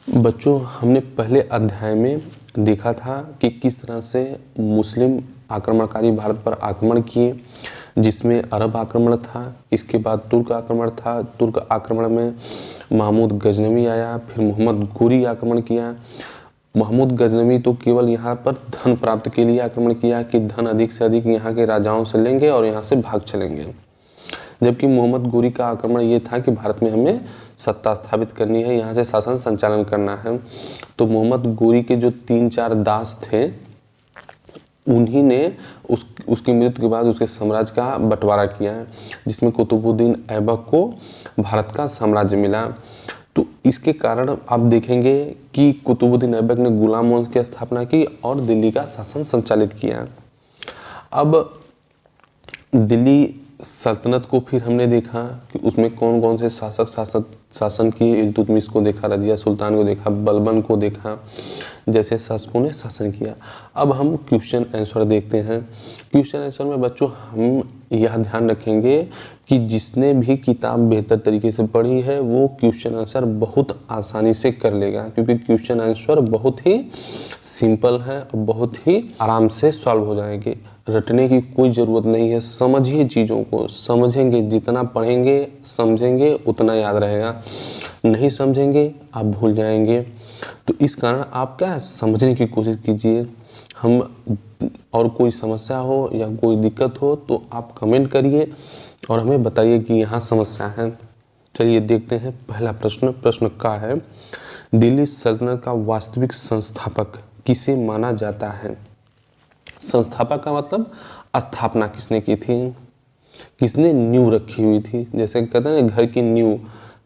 बच्चों, हमने पहले अध्याय में देखा था कि किस तरह से मुस्लिम आक्रमणकारी भारत पर आक्रमण किए, जिसमें अरब आक्रमण था, इसके बाद तुर्क आक्रमण था। तुर्क आक्रमण में महमूद गजनवी आया, फिर मोहम्मद गोरी आक्रमण किया। महमूद गजनवी तो केवल यहाँ पर धन प्राप्त के लिए आक्रमण किया कि धन अधिक से अधिक यहाँ के राजाओं से लेंगे और यहाँ से भाग चलेंगे, जबकि मोहम्मद गोरी का आक्रमण ये था कि भारत में हमें सत्ता स्थापित करनी है, यहाँ से शासन संचालन करना है। तो मोहम्मद गोरी के जो 3-4 दास थे, उन्हीं ने उसकी मृत्यु के बाद उसके साम्राज्य का बंटवारा किया है, जिसमें कुतुबुद्दीन ऐबक को भारत का साम्राज्य मिला। तो इसके कारण आप देखेंगे कि कुतुबुद्दीन ऐबक ने गुलाम वंश की स्थापना की और दिल्ली का शासन संचालित किया। अब दिल्ली सल्तनत को फिर हमने देखा कि उसमें कौन कौन से शासन की। इल्तुतमिश को देखा, रजिया सुल्तान को देखा, बलबन को देखा, जैसे शासकों ने शासन किया। अब हम क्वेश्चन आंसर देखते हैं। क्वेश्चन आंसर में बच्चों हम यह ध्यान रखेंगे कि जिसने भी किताब बेहतर तरीके से पढ़ी है वो क्वेश्चन आंसर बहुत आसानी से कर लेगा, क्योंकि क्वेश्चन आंसर बहुत ही सिंपल है और बहुत ही आराम से सॉल्व हो जाएंगे। रटने की कोई ज़रूरत नहीं है, समझिए चीज़ों को। समझेंगे, जितना पढ़ेंगे समझेंगे उतना याद रहेगा, नहीं समझेंगे आप भूल जाएंगे। तो इस कारण आप क्या समझने की कोशिश कीजिए। हम और कोई समस्या हो या कोई दिक्कत हो तो आप कमेंट करिए और हमें बताइए कि यहाँ समस्या है। चलिए देखते हैं पहला प्रश्न। प्रश्न का है, दिल्ली सल्तनत का वास्तविक संस्थापक किसे माना जाता है? संस्थापक का मतलब स्थापना किसने की थी, किसने नींव रखी हुई थी। जैसे कहते हैं घर की नींव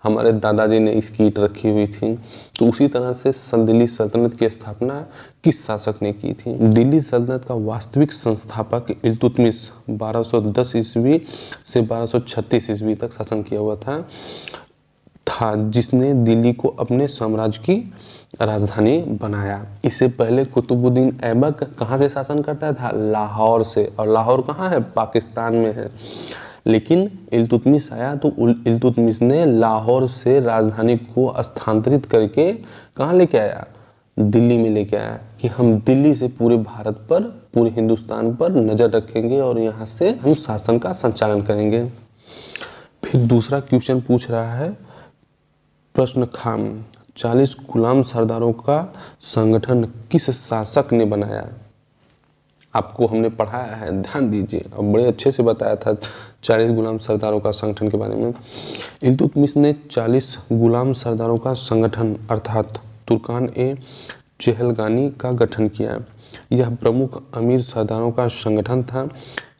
हमारे दादाजी ने इसकी ईंट रखी हुई थी, तो उसी तरह से दिल्ली सल्तनत की स्थापना किस शासक ने की थी? दिल्ली सल्तनत का वास्तविक संस्थापक इल्तुतमिश 1210 ईस्वी से 1236 ईस्वी तक शासन किया हुआ था, जिसने दिल्ली को अपने साम्राज्य की राजधानी बनाया। इससे पहले कुतुबुद्दीन ऐबक कहाँ से शासन करता था? लाहौर से। और लाहौर कहाँ है? पाकिस्तान में है। लेकिन इल्तुतमिश आया तो इल्तुतमिश ने लाहौर से राजधानी को स्थानांतरित करके कहाँ लेके आया? दिल्ली में लेके आया कि हम दिल्ली से पूरे भारत पर, पूरे हिंदुस्तान पर नज़र रखेंगे और यहाँ से हम शासन का संचालन करेंगे। फिर दूसरा क्वेश्चन पूछ रहा है, प्रश्न खाम 40 गुलाम सरदारों का संगठन किस शासक ने बनाया? आपको हमने पढ़ाया है, ध्यान दीजिए, और बड़े अच्छे से बताया था 40 गुलाम सरदारों का संगठन के बारे में। इल्तुतमिश ने 40 गुलाम सरदारों का संगठन अर्थात तुर्कान-ए-चहलगानी का गठन किया। यह प्रमुख अमीर सरदारों का संगठन था,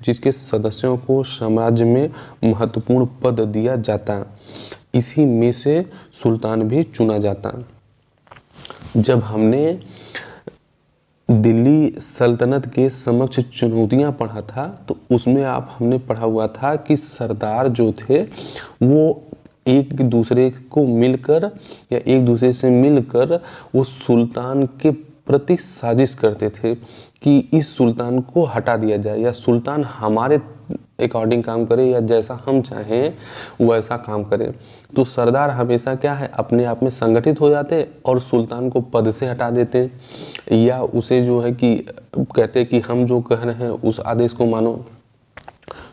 जिसके सदस्यों को साम्राज्य में महत्वपूर्ण पद दिया जाता। इसी में से सुल्तान भी चुना जाता। जब हमने दिल्ली सल्तनत के समक्ष चुनौतियां पढ़ा था तो उसमें हमने पढ़ा हुआ था कि सरदार जो थे वो एक दूसरे को मिलकर या एक दूसरे से मिलकर वो सुल्तान के प्रति साजिश करते थे कि इस सुल्तान को हटा दिया जाए या सुल्तान हमारे अकॉर्डिंग काम करे या जैसा हम चाहें वैसा काम करे। तो सरदार हमेशा क्या है, अपने आप में संगठित हो जाते और सुल्तान को पद से हटा देते या उसे जो है कि कहते कि हम जो कह रहे हैं उस आदेश को मानो।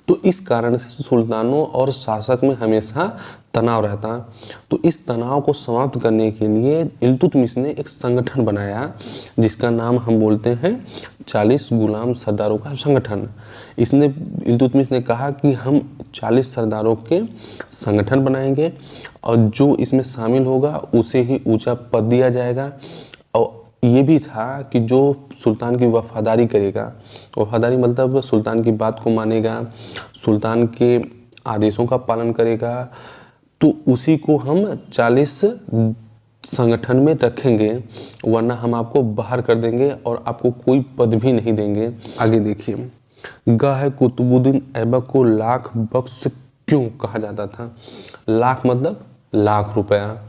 तो इस कारण से सुल्तानों और शासक में हमेशा तनाव रहता। तो इस तनाव को समाप्त करने के लिए इल्तुतमिश ने एक संगठन बनाया जिसका नाम हम बोलते हैं 40 गुलाम सरदारों का संगठन। इसने इल्तुतमिश ने कहा कि हम 40 सरदारों के संगठन बनाएंगे और जो इसमें शामिल होगा उसे ही ऊंचा पद दिया जाएगा। और ये भी था कि जो सुल्तान की वफादारी करेगा, वफादारी मतलब सुल्तान की बात को मानेगा, सुल्तान के आदेशों का पालन करेगा, तो उसी को हम 40 संगठन में रखेंगे, वरना हम आपको बाहर कर देंगे और आपको कोई पद भी नहीं देंगे। आगे देखिए, गाह कुतुबुद्दीन ऐबक को लाख बख्श क्यों कहा जाता था? लाख मतलब लाख रुपया,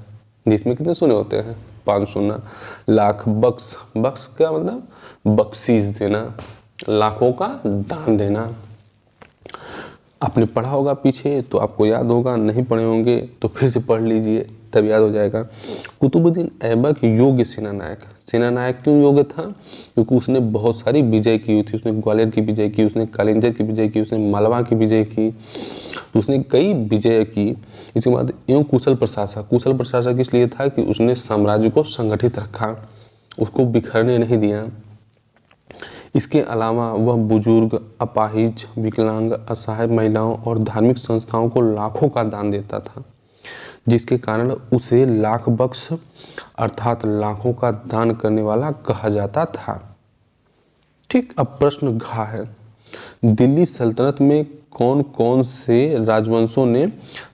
जिसमें कितने सोने होते हैं? 5 सोना। लाख बख्श, बख्श क्या मतलब? बख्शीश देना, लाखों का दान देना। आपने पढ़ा होगा पीछे तो आपको याद होगा, नहीं पढ़े होंगे तो फिर से पढ़ लीजिए तब याद हो जाएगा। कुतुबुद्दीन ऐबक योग्य सेनानायक क्यों योग्य था? क्योंकि उसने बहुत सारी विजय की हुई थी। उसने ग्वालियर की विजय की, उसने कालिंजर की विजय की, उसने मालवा की विजय की, उसने कई विजय की। इसके बाद एवं कुशल प्रशासक इसलिए था कि उसने साम्राज्य को संगठित रखा, उसको बिखरने नहीं दिया। इसके अलावा वह बुजुर्ग, अपाहिज, विकलांग, असहाय महिलाओं और धार्मिक संस्थाओं को लाखों का दान देता था, जिसके कारण उसे लाख बख्श अर्थात लाखों का दान करने वाला कहा जाता था। ठीक, अब प्रश्न घ है, दिल्ली सल्तनत में कौन कौन से राजवंशों ने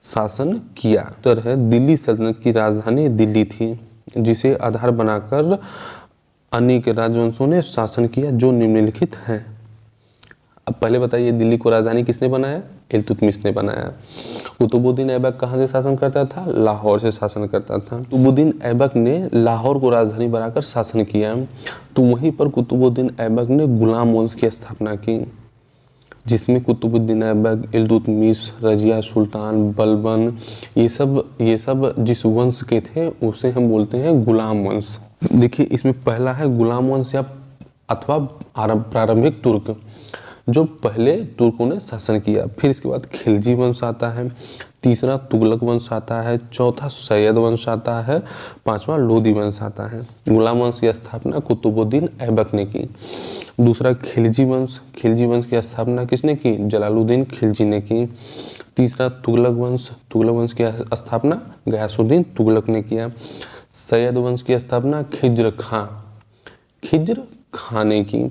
शासन किया? उत्तर है, दिल्ली सल्तनत की राजधानी दिल्ली थी, जिसे आधार बनाकर अनेक राजवंशों ने शासन किया, जो निम्नलिखित हैं। अब पहले बताइए, दिल्ली को राजधानी किसने बनाया? इल्तुतमिश ने बनाया। कुतुबुद्दीन ऐबक कहाँ से शासन करता था? लाहौर से शासन करता था। कुतुबुद्दीन ऐबक ने लाहौर को राजधानी बनाकर शासन किया, तो वहीं पर कुतुबुद्दीन ऐबक ने गुलाम वंश की स्थापना की, जिसमें कुतुबुद्दीन ऐबक, इल्तुतमिश, रजिया सुल्तान, बलबन, ये सब जिस वंश के थे उसे हम बोलते हैं गुलाम वंश। देखिए, इसमें पहला है गुलाम वंश या अथवा प्रारंभिक तुर्क, जो पहले तुर्कों ने शासन किया। फिर इसके बाद खिलजी वंश आता है, तीसरा तुगलक वंश आता है, चौथा सैयद वंश आता है, पांचवा लोदी वंश आता है। गुलाम वंश की स्थापना कुतुबुद्दीन ऐबक ने की। दूसरा खिलजी वंश की स्थापना किसने की? जलालुद्दीन खिलजी ने की। तीसरा तुगलक वंश की स्थापना गयासुद्दीन तुगलक ने किया। सैयद वंश की स्थापना खिज्र खां ने की।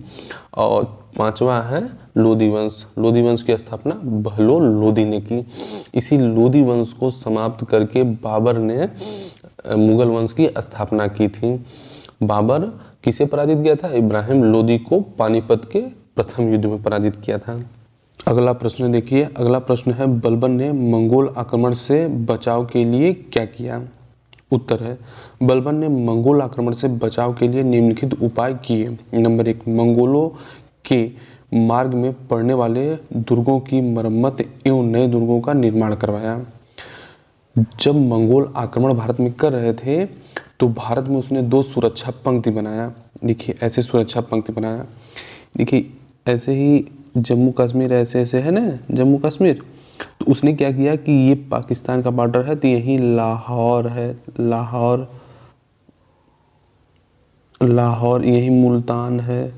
और पांचवा है लोदी वंश की स्थापना बहलोल लोदी ने की। इसी लोदी वंश को समाप्त करके बाबर ने मुगल वंश की स्थापना की थी। बाबर किसे पराजित किया था? इब्राहिम लोदी को पानीपत के प्रथम युद्ध में पराजित किया था। अगला प्रश्न देखिए, अगला प्रश्न है, बलबन ने मंगोल आक्रमण से बचाव के लिए क्या किया? उत्तर है, बलबन ने मंगोल आक्रमण से बचाव के लिए निम्नलिखित उपाय किए। नंबर 1, मंगोलों के मार्ग में पड़ने वाले दुर्गों की मरम्मत एवं नए दुर्गों का निर्माण करवाया। जब मंगोल आक्रमण भारत में कर रहे थे तो भारत में उसने 2 सुरक्षा पंक्ति बनाया। देखिए, ऐसे सुरक्षा पंक्ति बनाया। देखिए, ऐसे ही जम्मू कश्मीर ऐसे है ना, जम्मू कश्मीर, तो उसने क्या किया कि ये पाकिस्तान का बॉर्डर है, तो यही लाहौर है, लाहौर यही मुल्तान है,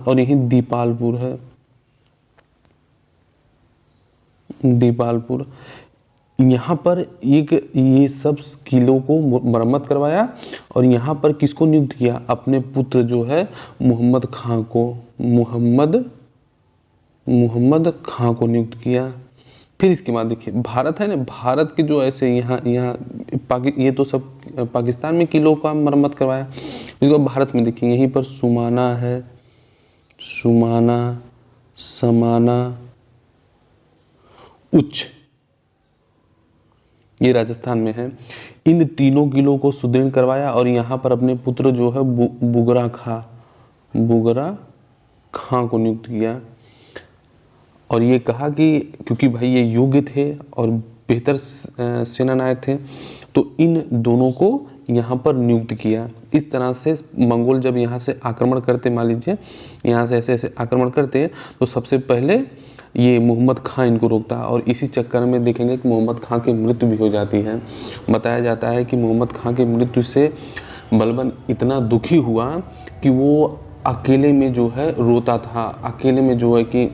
और यही दीपालपुर है, यहाँ पर ये सब किलों को मरम्मत करवाया। और यहाँ पर किसको नियुक्त किया? अपने पुत्र जो है मोहम्मद खां को नियुक्त किया। फिर इसके बाद देखिए, भारत है ना, भारत के जो ऐसे यहाँ ये तो सब पाकिस्तान में किलों का मरम्मत करवाया। इसको भारत में देखिए, यहीं पर सुमाना है, समाना, उच्च, ये राजस्थान में है। इन तीनों किलों को सुदृढ़ करवाया और यहाँ पर अपने पुत्र जो है बुगरा खां को नियुक्त किया। और ये कहा कि क्योंकि भाई ये योग्य थे और बेहतर सेनानायक थे, तो इन दोनों को यहाँ पर नियुक्त किया। इस तरह से मंगोल जब यहाँ से आक्रमण करते, मान लीजिए यहाँ से ऐसे आक्रमण करते, तो सबसे पहले ये मोहम्मद खां इनको रोकता। और इसी चक्कर में देखेंगे कि मोहम्मद खां की मृत्यु भी हो जाती है। बताया जाता है कि मोहम्मद खां की मृत्यु से बलबन इतना दुखी हुआ कि वो अकेले में जो है रोता था, अकेले में जो है कि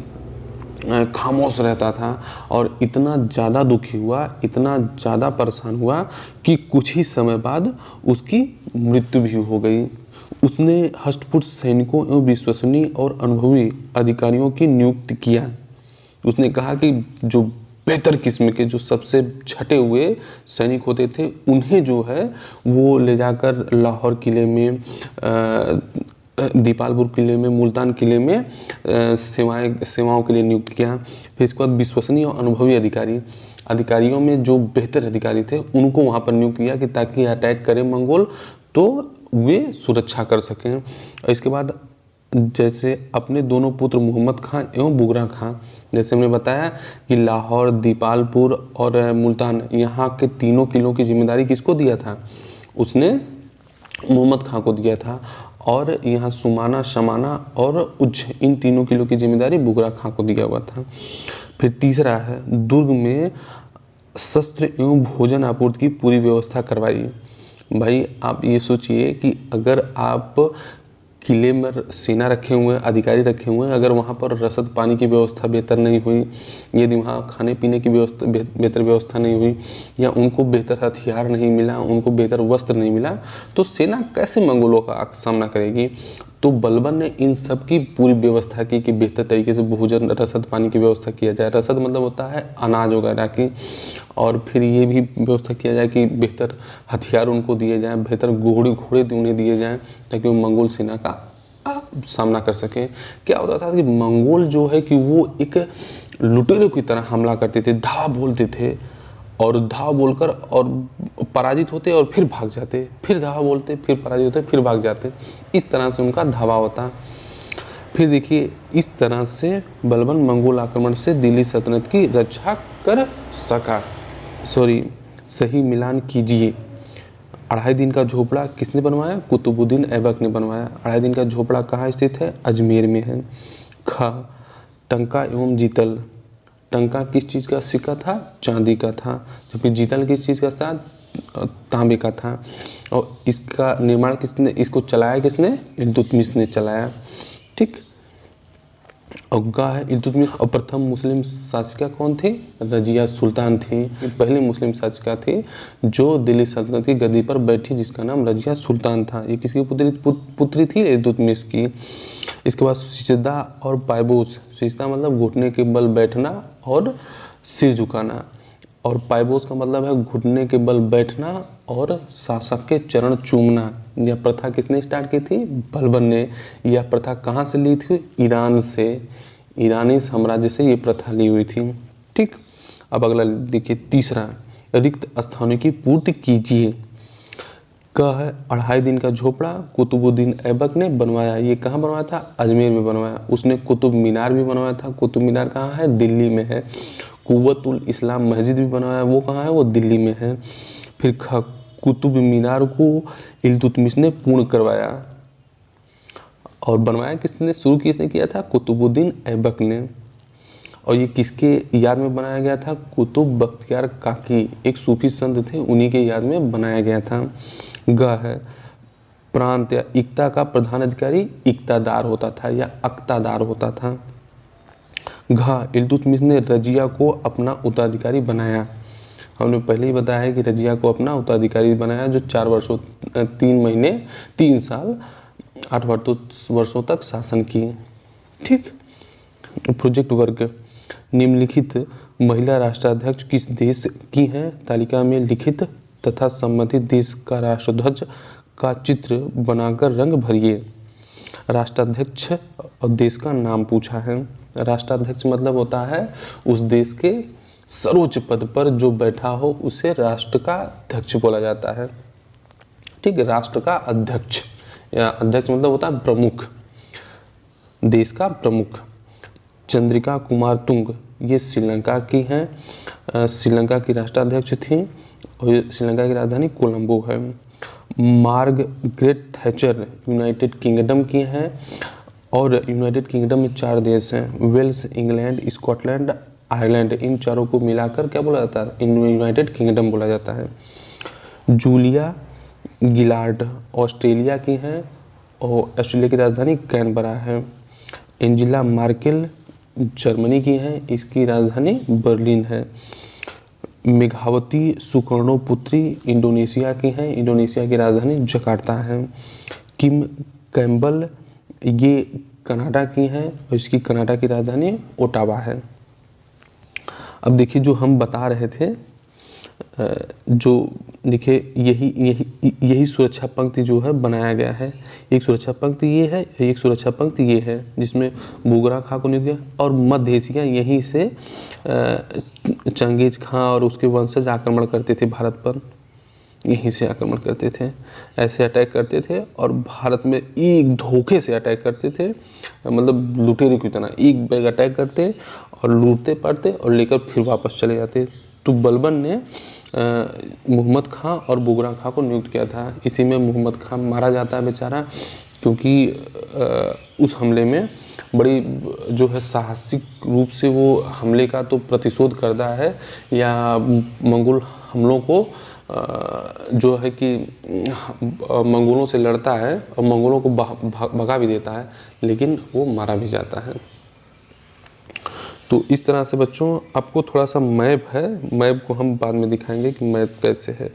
खामोश रहता था। और इतना ज़्यादा दुखी हुआ, इतना ज़्यादा परेशान हुआ कि कुछ ही समय बाद उसकी मृत्यु भी हो गई। उसने हष्टपुष्ट सैनिकों एवं विश्वसनीय और अनुभवी अधिकारियों की नियुक्ति किया। उसने कहा कि जो बेहतर किस्म के, जो सबसे छटे हुए सैनिक होते थे, उन्हें जो है वो ले जाकर लाहौर किले में, दीपालपुर किले में, मुल्तान किले में सेवाओं के लिए नियुक्त किया। फिर इसके बाद विश्वसनीय और अनुभवी अधिकारियों में जो बेहतर अधिकारी थे उनको वहाँ पर नियुक्त किया कि ताकि अटैक करें मंगोल तो वे सुरक्षा कर सकें। और इसके बाद जैसे अपने दोनों पुत्र मोहम्मद खान एवं बुगरा खान, जैसे हमने बताया कि लाहौर, दीपालपुर और मुल्तान, यहाँ के तीनों किलों की जिम्मेदारी किसको दिया था? उसने मोहम्मद खान को दिया था। और यहाँ सुमाना, शमाना और उज्ज, इन तीनों किलों की जिम्मेदारी बुगरा खां को दिया हुआ था। फिर तीसरा है, दुर्ग में शस्त्र एवं भोजन आपूर्ति की पूरी व्यवस्था करवाई। भाई आप ये सोचिए कि अगर आप किले में सेना रखे हुए हैं, अधिकारी रखे हुए हैं, अगर वहाँ पर रसद पानी की व्यवस्था बेहतर नहीं हुई, यदि वहाँ खाने पीने की व्यवस्था बेहतर व्यवस्था नहीं हुई, या उनको बेहतर हथियार नहीं मिला, उनको बेहतर वस्त्र नहीं मिला, तो सेना कैसे मंगोलों का सामना करेगी? तो बलबन ने इन सब की पूरी व्यवस्था की कि बेहतर तरीके से भोजन, रसद पानी की व्यवस्था किया जाए। रसद मतलब होता है अनाज वगैरह की। और फिर ये भी व्यवस्था किया जाए कि बेहतर हथियार उनको दिए जाएँ, बेहतर घोड़े उन्हें दिए जाएँ, ताकि वो मंगोल सेना का सामना कर सकें। क्या होता था कि मंगोल जो है कि वो एक लुटेरों की तरह हमला करते थे, धावा बोलते थे, और धावा बोलकर और पराजित होते और फिर भाग जाते, फिर धावा बोलते, फिर पराजित होते, फिर भाग जाते। इस तरह से उनका धावा होता। फिर देखिए, इस तरह से बलबन मंगोल आक्रमण से दिल्ली सल्तनत की रक्षा कर सका। सही मिलान कीजिए। 2.5 दिन का झोपड़ा किसने बनवाया? कुतुबुद्दीन ऐबक ने बनवाया। 2.5 दिन का झोपड़ा कहाँ स्थित है? अजमेर में है। ख, टंका एवं जीतल। टंका किस चीज़ का सिक्का था? चांदी का था। जबकि जीतल किस चीज़ का था? तांबे का था। और इसका निर्माण किसने, इसको चलाया किसने? इल्तुतमिश ने चलाया। ठीक। और गा है इल्तुतमिश। और प्रथम मुस्लिम शासिका कौन थी? रजिया सुल्तान थी। पहली मुस्लिम शासिका थी जो दिल्ली सल्तनत की गद्दी पर बैठी, जिसका नाम रजिया सुल्तान था। ये किसकी पुत्री थी? इल्तुतमिश की। इसके बाद सिजदा और पायबोस। सिजदा मतलब घुटने के बल बैठना और सिर झुकाना, और पायबोस का मतलब है घुटने के बल बैठना और शासक के चरण चूमना। यह प्रथा किसने स्टार्ट की थी? बलबन ने। यह प्रथा कहाँ से ली थी? ईरान से। ईरानी साम्राज्य से ये प्रथा ली हुई थी। ठीक। अब अगला देखिए, तीसरा, रिक्त स्थानों की पूर्ति कीजिए। का है 2.5 दिन का झोपड़ा कुतुबुद्दीन ऐबक ने बनवाया। ये कहाँ बनवाया था? अजमेर में बनवाया। उसने कुतुब मीनार भी बनवाया था। कुतुब मीनार कहाँ है? दिल्ली में है। कुव्वतुल इस्लाम मस्जिद भी बनवाया, वो कहाँ है? वो दिल्ली में है। फिर कुतुब मीनार को इल्तुतमिश ने पूर्ण करवाया। और बनवाया किसने, शुरू किसने किया था? कुतुबुद्दीन ऐबक ने। और ये किसके याद में बनाया गया था? कुतुब बख्तियार काकी, एक सूफी संत थे, उन्हीं के याद में बनाया गया था। ग है, प्रांत या इक्ता का प्रधान अधिकारी इक्तादार होता था या अक्तादार होता था। घ, इल्तुतमिश ने रजिया को अपना उत्तराधिकारी बनाया। हमने पहले ही बताया है कि रजिया को अपना उत्तराधिकारी बनाया, जो 3 साल 8 वर्षों तक शासन किए। ठीक। प्रोजेक्ट वर्क, निम्नलिखित महिला राष्ट्राध्यक्ष किस देश की हैं? तालिका में लिखित तथा संबंधित देश का राष्ट्रध्वज का चित्र बनाकर रंग भरिए। राष्ट्राध्यक्ष और देश का नाम पूछा है। राष्ट्राध्यक्ष मतलब होता है उस देश के सर्वोच्च पद पर जो बैठा हो, उसे राष्ट्र का अध्यक्ष बोला जाता है। ठीक है, राष्ट्र का अध्यक्ष या अध्यक्ष मतलब होता है प्रमुख, देश का प्रमुख। चंद्रिका कुमार तुंग, ये श्रीलंका की हैं, श्रीलंका की राष्ट्राध्यक्ष थी और श्रीलंका की राजधानी कोलंबो है। मार्गरेट थैचर यूनाइटेड किंगडम की हैं और यूनाइटेड किंगडम में 4 देश हैं, वेल्स, इंग्लैंड, स्कॉटलैंड, आयरलैंड। इन चारों को मिलाकर क्या बोला जाता है? यूनाइटेड किंगडम बोला जाता है। जूलिया गिलार्ड ऑस्ट्रेलिया की हैं और ऑस्ट्रेलिया की राजधानी कैनबरा है। एंजेला मार्केल जर्मनी की हैं, इसकी राजधानी बर्लिन है। मेघावती सुकर्णोपुत्री इंडोनेशिया की हैं, इंडोनेशिया की राजधानी जकार्ता है। किम कैम्बल ये कनाडा की हैं और इसकी कनाडा की राजधानी ओटावा है। अब देखिए, जो हम बता रहे थे, जो देखिए यही सुरक्षा पंक्ति जो है बनाया गया है। एक सुरक्षा पंक्ति ये है, एक सुरक्षा पंक्ति ये है, जिसमें बुगरा खां को नियुक्त किया और मध्य एशिया यहीं से चंगेज खां और उसके वंशज आक्रमण करते थे भारत पर। यहीं से आक्रमण करते थे, ऐसे अटैक करते थे और भारत में एक धोखे से अटैक करते थे, मतलब लुटेरे की तरह एक बैग अटैक करते और लूटते पड़ते और लेकर फिर वापस चले जाते। तो बलबन ने मोहम्मद खां और बुगरा खां को नियुक्त किया था। इसी में मोहम्मद खां मारा जाता है बेचारा, क्योंकि उस हमले में बड़ी जो है साहसिक रूप से वो हमले का तो प्रतिशोध करता है, या मंगोल हमलों को जो है कि मंगोलों से लड़ता है और मंगोलों को भगा भी देता है, लेकिन वो मारा भी जाता है। तो इस तरह से बच्चों आपको थोड़ा सा मैप है, मैप को हम बाद में दिखाएंगे कि मैप कैसे है।